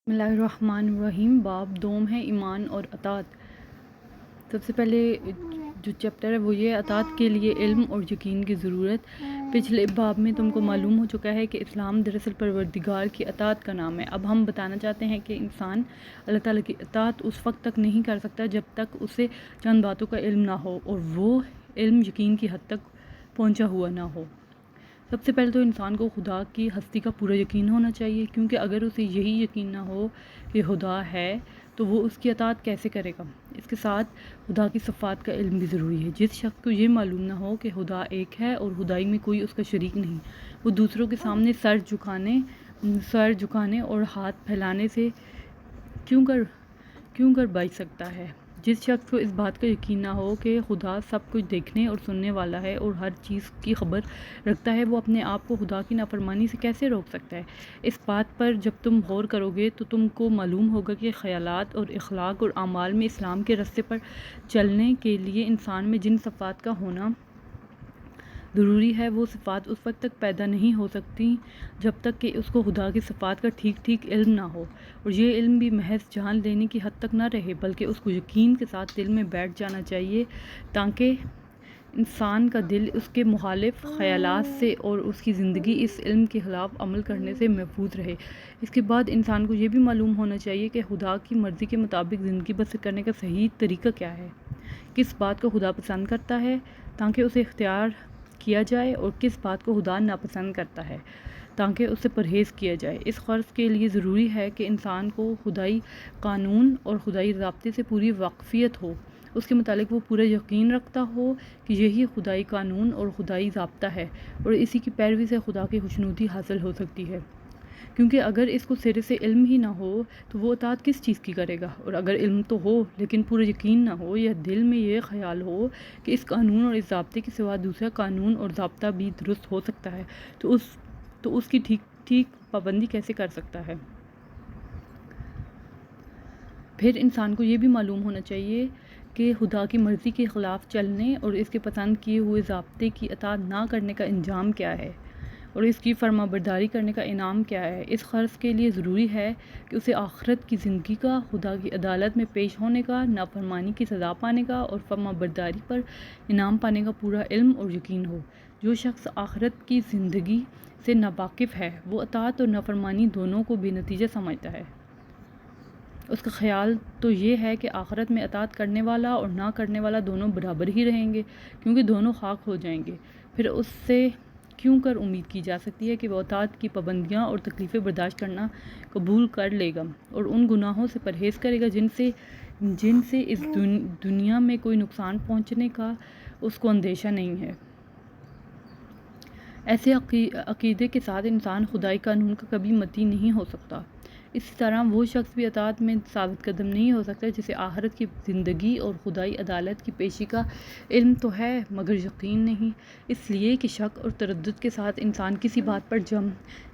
بسم اللہ الرحمن الرحیم۔ باب دوم ہے ایمان اور اطاعت۔ سب سے پہلے جو چیپٹر ہے وہ یہ اطاعت کے لیے علم اور یقین کی ضرورت۔ پچھلے باب میں تم کو معلوم ہو چکا ہے کہ اسلام دراصل پروردگار کی اطاعت کا نام ہے۔ اب ہم بتانا چاہتے ہیں کہ انسان اللہ تعالیٰ کی اطاعت اس وقت تک نہیں کر سکتا جب تک اسے چند باتوں کا علم نہ ہو اور وہ علم یقین کی حد تک پہنچا ہوا نہ ہو۔ سب سے پہلے تو انسان کو خدا کی ہستی کا پورا یقین ہونا چاہیے، کیونکہ اگر اسے یہی یقین نہ ہو کہ خدا ہے تو وہ اس کی اطاعت کیسے کرے گا۔ اس کے ساتھ خدا کی صفات کا علم بھی ضروری ہے۔ جس شخص کو یہ معلوم نہ ہو کہ خدا ایک ہے اور خدائی میں کوئی اس کا شریک نہیں، وہ دوسروں کے سامنے سر جھکانے اور ہاتھ پھیلانے سے کیوں کر بچ سکتا ہے۔ جس شخص کو اس بات کا یقین نہ ہو کہ خدا سب کچھ دیکھنے اور سننے والا ہے اور ہر چیز کی خبر رکھتا ہے، وہ اپنے آپ کو خدا کی نافرمانی سے کیسے روک سکتا ہے۔ اس بات پر جب تم غور کرو گے تو تم کو معلوم ہوگا کہ خیالات اور اخلاق اور اعمال میں اسلام کے راستے پر چلنے کے لیے انسان میں جن صفات کا ہونا ضروری ہے وہ صفات اس وقت تک پیدا نہیں ہو سکتی جب تک کہ اس کو خدا کی صفات کا ٹھیک علم نہ ہو، اور یہ علم بھی محض جان لینے کی حد تک نہ رہے بلکہ اس کو یقین کے ساتھ دل میں بیٹھ جانا چاہیے، تاکہ انسان کا دل اس کے مخالف خیالات سے اور اس کی زندگی اس علم کے خلاف عمل کرنے سے محفوظ رہے۔ اس کے بعد انسان کو یہ بھی معلوم ہونا چاہیے کہ خدا کی مرضی کے مطابق زندگی بسر کرنے کا صحیح طریقہ کیا ہے، کس بات کو خدا پسند کرتا ہے تاکہ اسے اختیار کیا جائے اور کس بات کو خدا ناپسند کرتا ہے تاکہ اس سے پرہیز کیا جائے۔ اس غرض کے لیے ضروری ہے کہ انسان کو خدائی قانون اور خدائی ضابطے سے پوری واقفیت ہو، اس کے متعلق وہ پورا یقین رکھتا ہو کہ یہی خدائی قانون اور خدائی ضابطہ ہے اور اسی کی پیروی سے خدا کی خوشنودی حاصل ہو سکتی ہے، کیونکہ اگر اس کو سرے سے علم ہی نہ ہو تو وہ اطاعت کس چیز کی کرے گا، اور اگر علم تو ہو لیکن پورا یقین نہ ہو یا دل میں یہ خیال ہو کہ اس قانون اور اس ضابطے کے سوا دوسرا قانون اور ضابطہ بھی درست ہو سکتا ہے تو اس کی ٹھیک پابندی کیسے کر سکتا ہے۔ پھر انسان کو یہ بھی معلوم ہونا چاہیے کہ خدا کی مرضی کے خلاف چلنے اور اس کے پسند کیے ہوئے ضابطے کی اطاعت نہ کرنے کا انجام کیا ہے اور اس کی فرما برداری کرنے کا انعام کیا ہے۔ اس غرض کے لیے ضروری ہے کہ اسے آخرت کی زندگی کا، خدا کی عدالت میں پیش ہونے کا، نافرمانی کی سزا پانے کا اور فرما برداری پر انعام پانے کا پورا علم اور یقین ہو۔ جو شخص آخرت کی زندگی سے ناواقف ہے وہ اطاعت اور نافرمانی دونوں کو بے نتیجہ سمجھتا ہے۔ اس کا خیال تو یہ ہے کہ آخرت میں اطاعت کرنے والا اور نہ کرنے والا دونوں برابر ہی رہیں گے، کیونکہ دونوں خاک ہو جائیں گے۔ پھر اس سے کیوں کر امید کی جا سکتی ہے کہ وہ اطاعت کی پابندیاں اور تکلیفیں برداشت کرنا قبول کر لے گا اور ان گناہوں سے پرہیز کرے گا جن سے اس دنیا میں کوئی نقصان پہنچنے کا اس کو اندیشہ نہیں ہے۔ ایسے عقیدے کے ساتھ انسان خدائی قانون کا کبھی متی نہیں ہو سکتا۔ اسی طرح وہ شخص بھی اطاعت میں ثابت قدم نہیں ہو سکتا جسے آخرت کی زندگی اور خدائی عدالت کی پیشی کا علم تو ہے مگر یقین نہیں، اس لیے کہ شک اور تردد کے ساتھ انسان کسی بات پر جم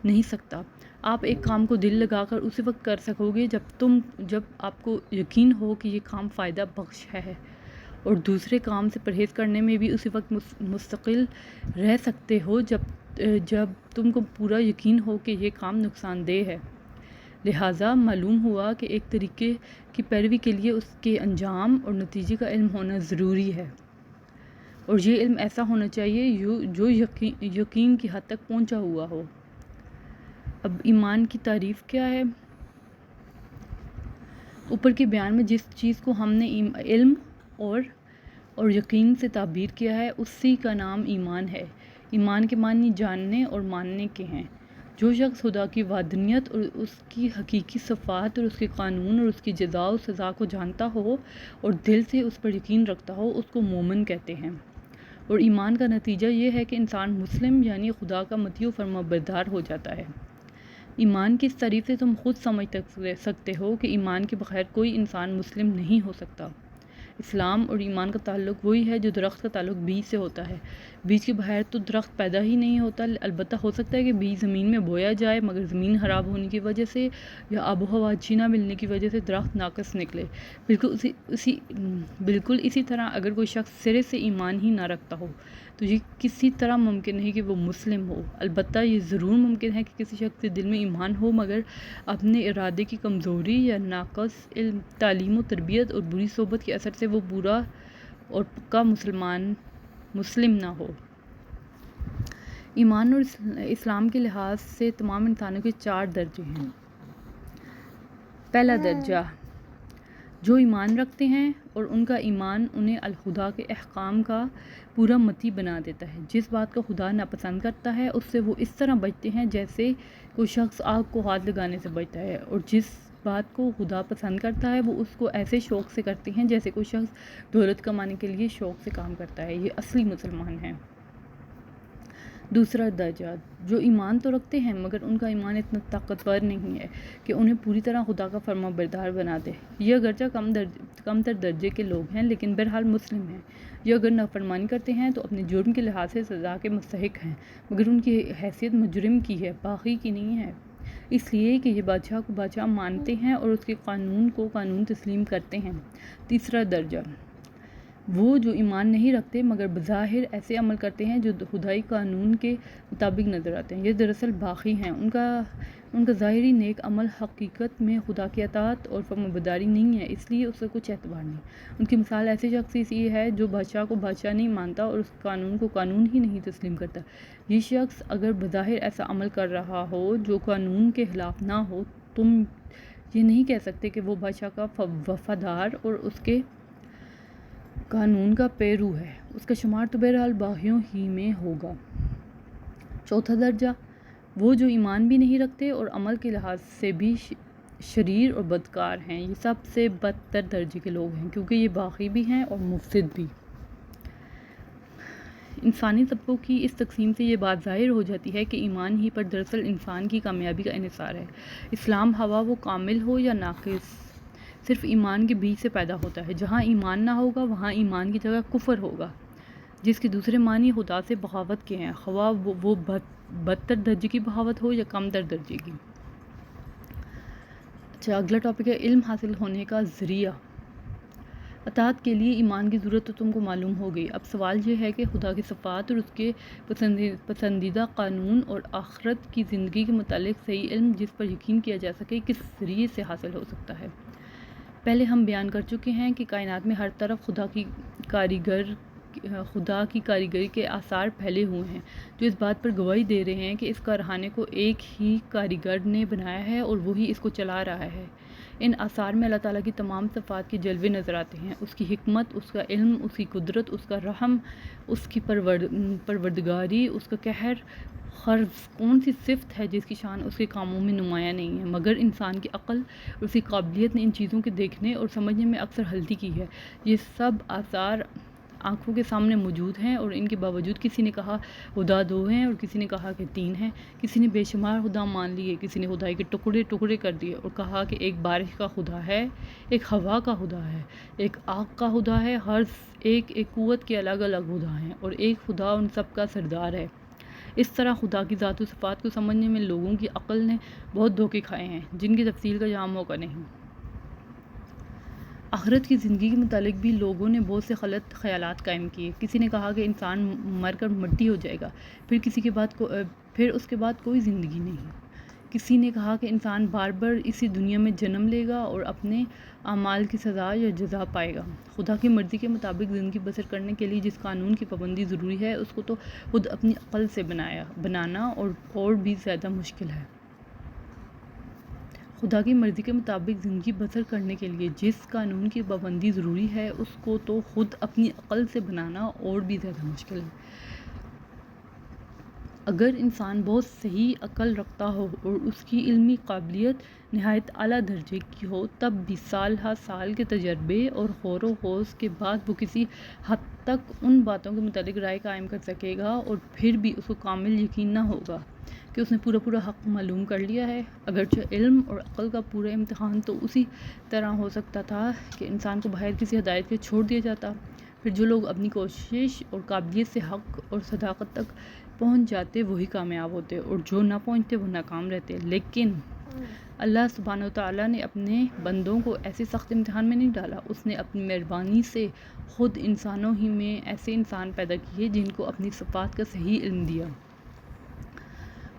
نہیں سکتا۔ آپ ایک کام کو دل لگا کر اسی وقت کر سکو گے جب آپ کو یقین ہو کہ یہ کام فائدہ بخش ہے، اور دوسرے کام سے پرہیز کرنے میں بھی اسی وقت مستقل رہ سکتے ہو جب تم کو پورا یقین ہو کہ یہ کام نقصان دہ ہے۔ لہٰذا معلوم ہوا کہ ایک طریقے کی پیروی کے لیے اس کے انجام اور نتیجے کا علم ہونا ضروری ہے، اور یہ علم ایسا ہونا چاہیے جو یقین کی حد تک پہنچا ہوا ہو۔ اب ایمان کی تعریف کیا ہے؟ اوپر کے بیان میں جس چیز کو ہم نے علم اور یقین سے تعبیر کیا ہے اسی کا نام ایمان ہے۔ ایمان کے معنی جاننے اور ماننے کے ہیں۔ جو شخص خدا کی وحدانیت اور اس کی حقیقی صفات اور اس کے قانون اور اس کی جزا و سزا کو جانتا ہو اور دل سے اس پر یقین رکھتا ہو اس کو مومن کہتے ہیں، اور ایمان کا نتیجہ یہ ہے کہ انسان مسلم یعنی خدا کا مطیع و فرما بردار ہو جاتا ہے۔ ایمان کی اس تعریف سے تم خود سمجھ سکتے ہو کہ ایمان کے بغیر کوئی انسان مسلم نہیں ہو سکتا۔ اسلام اور ایمان کا تعلق وہی ہے جو درخت کا تعلق بیج سے ہوتا ہے۔ بیج کے بغیر تو درخت پیدا ہی نہیں ہوتا، البتہ ہو سکتا ہے کہ بیج زمین میں بویا جائے مگر زمین خراب ہونے کی وجہ سے یا آب و ہوا اچھی نہ ملنے کی وجہ سے درخت ناقص نکلے۔ بالکل اسی طرح اگر کوئی شخص سرے سے ایمان ہی نہ رکھتا ہو تو یہ کسی طرح ممکن نہیں کہ وہ مسلم ہو۔ البتہ یہ ضرور ممکن ہے کہ کسی شخص کے دل میں ایمان ہو مگر اپنے ارادے کی کمزوری یا ناقص علم، تعلیم و تربیت اور بری صحبت کے اثر سے وہ برا اور پکا مسلم نہ ہو۔ ایمان اور اسلام کے لحاظ سے تمام انسانوں کے 4 درجے ہیں۔ پہلا درجہ، جو ایمان رکھتے ہیں اور ان کا ایمان انہیں الخدا کے احکام کا پورا مطیع بنا دیتا ہے۔ جس بات کو خدا ناپسند کرتا ہے اس سے وہ اس طرح بچتے ہیں جیسے کوئی شخص آگ کو ہاتھ لگانے سے بچتا ہے، اور جس بات کو خدا پسند کرتا ہے وہ اس کو ایسے شوق سے کرتے ہیں جیسے کوئی شخص دولت کمانے کے لیے شوق سے کام کرتا ہے۔ یہ اصلی مسلمان ہیں۔ دوسرا درجہ، جو ایمان تو رکھتے ہیں مگر ان کا ایمان اتنا طاقتور نہیں ہے کہ انہیں پوری طرح خدا کا فرما بردار بنا دے۔ یہ اگرچہ کم تر درجے کے لوگ ہیں لیکن بہرحال مسلم ہیں۔ یہ اگر نافرمانی کرتے ہیں تو اپنے جرم کے لحاظ سے سزا کے مستحق ہیں، مگر ان کی حیثیت مجرم کی ہے، باغی کی نہیں ہے، اس لیے کہ یہ بادشاہ کو بادشاہ مانتے ہیں اور اس کے قانون کو قانون تسلیم کرتے ہیں۔ تیسرا درجہ، وہ جو ایمان نہیں رکھتے مگر بظاہر ایسے عمل کرتے ہیں جو خدائی قانون کے مطابق نظر آتے ہیں۔ یہ دراصل باغی ہیں۔ ان کا ظاہری نیک عمل حقیقت میں خدا کی اطاعت اور فرمانبرداری نہیں ہے، اس لیے اس کا کچھ اعتبار نہیں۔ ان کی مثال ایسے شخص سی ہے جو بادشاہ کو بادشاہ نہیں مانتا اور اس قانون کو قانون ہی نہیں تسلیم کرتا۔ یہ شخص اگر بظاہر ایسا عمل کر رہا ہو جو قانون کے خلاف نہ ہو، تم یہ نہیں کہہ سکتے کہ وہ بادشاہ کا وفادار اور اس کے قانون کا پیرو ہے۔ اس کا شمار تو بہرحال باغیوں ہی میں ہوگا۔ چوتھا درجہ، وہ جو ایمان بھی نہیں رکھتے اور عمل کے لحاظ سے بھی شریر اور بدکار ہیں۔ یہ سب سے بدتر درجے کے لوگ ہیں کیونکہ یہ باغی بھی ہیں اور مفسد بھی۔ انسانی طبقوں کی اس تقسیم سے یہ بات ظاہر ہو جاتی ہے کہ ایمان ہی پر دراصل انسان کی کامیابی کا انحصار ہے۔ اسلام ہوا وہ کامل ہو یا ناقص صرف ایمان کے بیج سے پیدا ہوتا ہے۔ جہاں ایمان نہ ہوگا وہاں ایمان کی جگہ کفر ہوگا، جس کے دوسرے معنی خدا سے بغاوت کے ہیں، خواہ وہ بدتر درجے کی بغاوت ہو یا کم تر درجے کی۔ اچھا، اگلا ٹاپک ہے علم حاصل ہونے کا ذریعہ۔ اطاعت کے لیے ایمان کی ضرورت تو تم کو معلوم ہو گئی۔ اب سوال یہ ہے کہ خدا کی صفات اور اس کے پسندیدہ قانون اور آخرت کی زندگی کے متعلق صحیح علم جس پر یقین کیا جا سکے کس ذریعے سے حاصل ہو سکتا ہے۔ پہلے ہم بیان کر چکے ہیں کہ کائنات میں ہر طرف خدا کی کاریگری کے آثار پھیلے ہوئے ہیں جو اس بات پر گواہی دے رہے ہیں کہ اس کارخانے کو ایک ہی کاریگر نے بنایا ہے اور وہی اس کو چلا رہا ہے۔ ان آثار میں اللہ تعالیٰ کی تمام صفات کے جلوے نظر آتے ہیں، اس کی حکمت، اس کا علم، اس کی قدرت، اس کا رحم، اس کی پروردگاری، اس کا قہر۔ غرض کون سی صفت ہے جس کی شان اس کے کاموں میں نمایاں نہیں ہے؟ مگر انسان کی عقل اور اس کی قابلیت نے ان چیزوں کے دیکھنے اور سمجھنے میں اکثر غلطی کی ہے۔ یہ سب آثار آنکھوں کے سامنے موجود ہیں اور ان کے باوجود کسی نے کہا خدا 2 ہیں اور کسی نے کہا کہ 3 ہیں، کسی نے بے شمار خدا مان لیے، کسی نے خدائی کے ٹکڑے ٹکڑے کر دیے اور کہا کہ ایک بارش کا خدا ہے، ایک ہوا کا خدا ہے، ایک آگ کا خدا ہے۔ ہر ایک قوت کے الگ الگ خدا ہیں اور ایک خدا ان سب کا سردار ہے۔ اس طرح خدا کی ذات و صفات کو سمجھنے میں لوگوں کی عقل نے بہت دھوکے کھائے ہیں جن کی تفصیل کا یہاں موقع نہیں۔ آخرت کی زندگی کے متعلق بھی لوگوں نے بہت سے غلط خیالات قائم کیے۔ کسی نے کہا کہ انسان مر کر مٹی ہو جائے گا، پھر اس کے بعد کوئی زندگی نہیں۔ کسی نے کہا کہ انسان بار بار اسی دنیا میں جنم لے گا اور اپنے اعمال کی سزا یا جزا پائے گا۔ خدا کی مرضی کے مطابق زندگی بسر کرنے کے لیے جس قانون کی پابندی ضروری ہے اس کو تو خود اپنی عقل سے بنانا اور بھی زیادہ مشکل ہے۔ خدا کی مرضی کے مطابق زندگی بسر کرنے کے لیے جس قانون کی پابندی ضروری ہے اس کو تو خود اپنی عقل سے بنانا اور بھی زیادہ مشکل ہے۔ اگر انسان بہت صحیح عقل رکھتا ہو اور اس کی علمی قابلیت نہایت اعلیٰ درجے کی ہو تب بھی سال ہا سال کے تجربے اور غور و خوض کے بعد وہ کسی حد تک ان باتوں کے متعلق رائے قائم کر سکے گا، اور پھر بھی اس کو کامل یقین نہ ہوگا کہ اس نے پورا حق معلوم کر لیا ہے۔ اگرچہ علم اور عقل کا پورا امتحان تو اسی طرح ہو سکتا تھا کہ انسان کو بغیر کسی ہدایت کے چھوڑ دیا جاتا، پھر جو لوگ اپنی کوشش اور قابلیت سے حق اور صداقت تک پہنچ جاتے وہی کامیاب ہوتے اور جو نہ پہنچتے وہ ناکام رہتے۔ لیکن اللہ سبحانہ و تعالیٰ نے اپنے بندوں کو ایسے سخت امتحان میں نہیں ڈالا، اس نے اپنی مہربانی سے خود انسانوں ہی میں ایسے انسان پیدا کیے جن کو اپنی صفات کا صحیح علم دیا،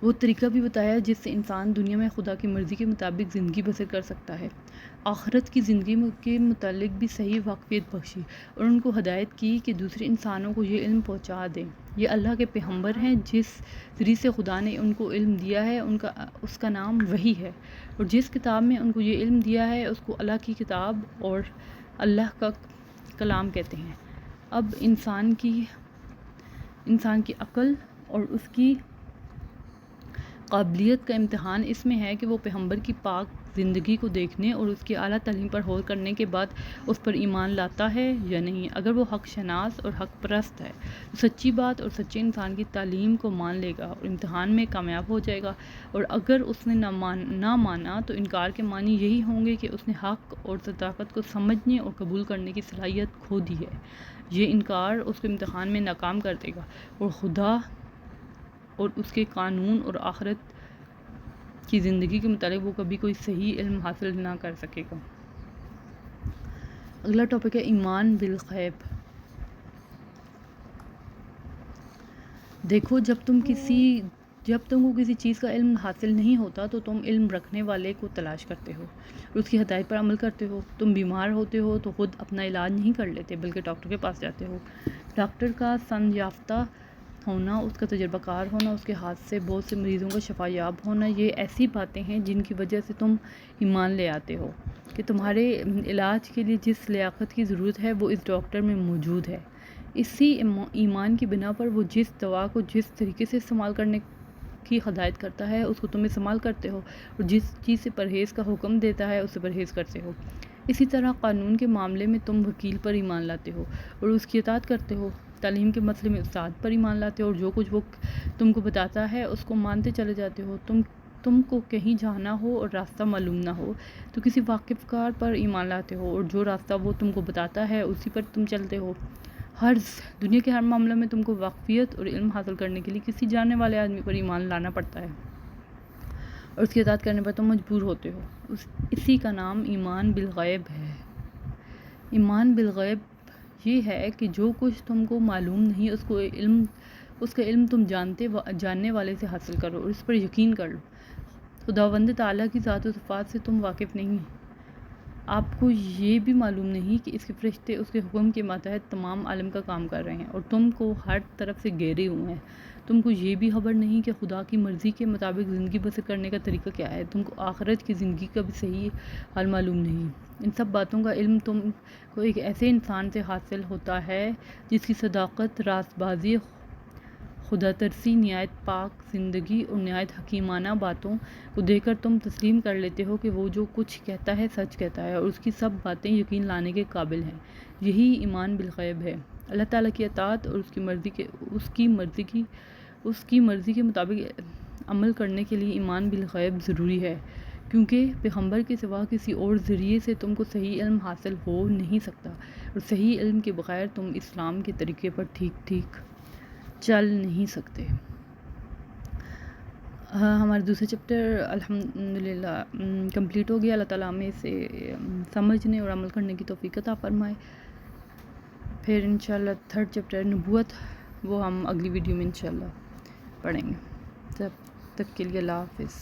وہ طریقہ بھی بتایا جس سے انسان دنیا میں خدا کی مرضی کے مطابق زندگی بسر کر سکتا ہے، آخرت کی زندگی کے متعلق بھی صحیح واقفیت بخشی اور ان کو ہدایت کی کہ دوسرے انسانوں کو یہ علم پہنچا دیں۔ یہ اللہ کے پیغمبر ہیں جس ذریعے سے خدا نے ان کو علم دیا ہے، اس کا نام وحی ہے، اور جس کتاب میں ان کو یہ علم دیا ہے اس کو اللہ کی کتاب اور اللہ کا کلام کہتے ہیں۔ اب انسان کی عقل اور اس کی قابلیت کا امتحان اس میں ہے کہ وہ پیغمبر کی پاک زندگی کو دیکھنے اور اس کی اعلیٰ تعلیم پر غور کرنے کے بعد اس پر ایمان لاتا ہے یا نہیں۔ اگر وہ حق شناس اور حق پرست ہے تو سچی بات اور سچے انسان کی تعلیم کو مان لے گا اور امتحان میں کامیاب ہو جائے گا، اور اگر اس نے نہ مانا تو انکار کے معنی یہی ہوں گے کہ اس نے حق اور صداقت کو سمجھنے اور قبول کرنے کی صلاحیت کھو دی ہے۔ یہ انکار اس کو امتحان میں ناکام کر دے گا اور خدا اور اس کے قانون اور آخرت کی زندگی کے متعلق وہ کبھی کوئی صحیح علم حاصل نہ کر سکے گا۔ اگلا ٹاپک ہے ایمان بالغیب۔ دیکھو، جب تم کو کسی چیز کا علم حاصل نہیں ہوتا تو تم علم رکھنے والے کو تلاش کرتے ہو اور اس کی ہدایت پر عمل کرتے ہو۔ تم بیمار ہوتے ہو تو خود اپنا علاج نہیں کر لیتے بلکہ ڈاکٹر کے پاس جاتے ہو۔ ڈاکٹر کا سند یافتہ ہونا، اس کا تجربہ کار ہونا، اس کے ہاتھ سے بہت سے مریضوں کا شفا یاب ہونا، یہ ایسی باتیں ہیں جن کی وجہ سے تم ایمان لے آتے ہو کہ تمہارے علاج کے لیے جس لیاقت کی ضرورت ہے وہ اس ڈاکٹر میں موجود ہے۔ اسی ایمان کی بنا پر وہ جس دوا کو جس طریقے سے استعمال کرنے کی ہدایت کرتا ہے اس کو تم استعمال کرتے ہو، اور جس چیز سے پرہیز کا حکم دیتا ہے اس سے پرہیز کرتے ہو۔ اسی طرح قانون کے معاملے میں تم وکیل پر ایمان لاتے ہو اور اس کی اطاعت کرتے ہو، تعلیم کے مسئلے میں استاد پر ایمان لاتے ہو اور جو کچھ وہ تم کو بتاتا ہے اس کو مانتے چلے جاتے ہو۔ تم کو کہیں جانا ہو اور راستہ معلوم نہ ہو تو کسی واقف کار پر ایمان لاتے ہو اور جو راستہ وہ تم کو بتاتا ہے اسی پر تم چلتے ہو۔ دنیا کے ہر معاملے میں تم کو واقفیت اور علم حاصل کرنے کے لیے کسی جاننے والے آدمی پر ایمان لانا پڑتا ہے اور اس کی اطاعت کرنے پر تم مجبور ہوتے ہو۔ اسی کا نام ایمان بالغیب ہے۔ ایمان بالغیب یہ ہے کہ جو کچھ تم کو معلوم نہیں اس کا علم تم جاننے والے سے حاصل کرو اور اس پر یقین کر لو۔ خداوند تعالیٰ کی ذات و صفات سے تم واقف نہیں، آپ کو یہ بھی معلوم نہیں کہ اس کے فرشتے اس کے حکم کے ماتحت تمام عالم کا کام کر رہے ہیں اور تم کو ہر طرف سے گھیرے ہوئے ہیں۔ تم کو یہ بھی خبر نہیں کہ خدا کی مرضی کے مطابق زندگی بسر کرنے کا طریقہ کیا ہے۔ تم کو آخرت کی زندگی کا بھی صحیح حال معلوم نہیں۔ ان سب باتوں کا علم تم کو ایک ایسے انسان سے حاصل ہوتا ہے جس کی صداقت، راست بازی، خدا ترسی، نہایت پاک زندگی اور نہایت حکیمانہ باتوں کو دیکھ کر تم تسلیم کر لیتے ہو کہ وہ جو کچھ کہتا ہے سچ کہتا ہے اور اس کی سب باتیں یقین لانے کے قابل ہیں۔ یہی ایمان بالغیب ہے۔ اللہ تعالیٰ کی اطاعت اور اس کی مرضی کے مطابق عمل کرنے کے لیے ایمان بالغیب ضروری ہے، کیونکہ پیغمبر کے سوا کسی اور ذریعے سے تم کو صحیح علم حاصل ہو نہیں سکتا اور صحیح علم کے بغیر تم اسلام کے طریقے پر ٹھیک چل نہیں سکتے۔ ہمارا دوسرا چیپٹر الحمدللہ کمپلیٹ ہو گیا۔ اللہ تعالیٰ ہمیں اسے سمجھنے اور عمل کرنے کی توفیق عطا فرمائے۔ پھر انشاءاللہ تھرڈ چیپٹر نبوت، وہ ہم اگلی ویڈیو میں انشاءاللہ پڑھیں گے۔ تب تک کے لیے اللہ حافظ۔